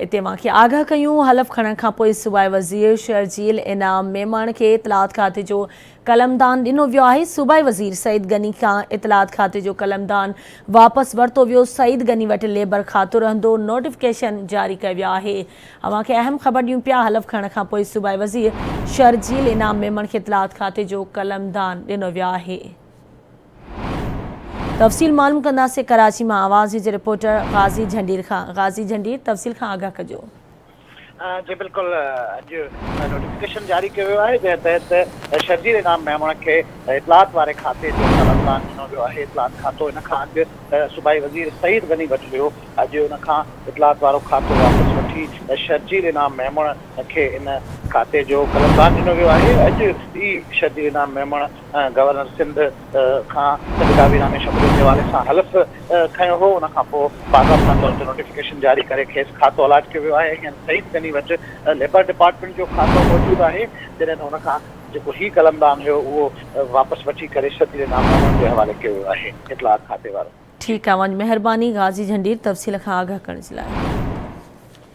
इते मांखे आगाह कयूं हलफ खणण खां पोइ सूबाई वज़ीर शर्जील इनाम मेमण खे इतलात खाते जो कलमदान ॾिनो वियो आहे। सूबाई वज़ीर सईद गनी खां इतलात खाते जो कलमदान वापसि वरितो वियो। सईद गनी वटि लेबर खातो रहंदो। नोटिफिकेशन जारी कयो वियो आहे। अवां खे अहम ख़बर ॾियूं पिया। हलफ खणण खां पोइ सूबाई वज़ीर शर्जील इनाम मेमण खे इतलात खाते जो कलमदान ॾिनो वियो आहे। तफ़सील मालूम कंदासीं कराची में आवाज़ जे रिपोर्टर गाज़ी झंडीर खां। गाज़ी झंडीर तफ़सील खां आगाह कजो। जी बिल्कुल अॼु नोटिफिकेशन जारी किया वियो आहे जंहिं तहत शर्जील इनाम मेमण खे इतलात वारे खाते जो कलमदान ॾिनो वियो आहे। इतलात खातो इन खां अॻु सूबाई वज़ीर सईद गनी वटि हुयो। अॼु उन खां इतलात वारो खातो वापसि वठी शर्जील इनाम मेमण खे इन खाते जो कलमदान ॾिनो वियो आहे। अॼु ई शर्जील इनाम मेमण गवर्नर सिंध खां काबीना में शमूलियत जे हवाले सां हलफ खयो हो। उन खां पोइ बाक़ाइदा तौर ते नोटिफिकेशन जारी करे खेसि खातो अलाट कयो वियो आहे। हींअर सईद गनी वटि लेबर डिपार्टमेंट जो खातो मौजूदु आहे जॾहिं त हुन खां जेको ही कलमदान हुयो उहो वापसि वठी करे शर्जील इनाम मेमण जे हवाले कयो वियो आहे। इतलात खाते वारो। ठीकु आहे, महिरबानी गाज़ी झंडीर तफ़सील खां आगाह करण जे लाइ।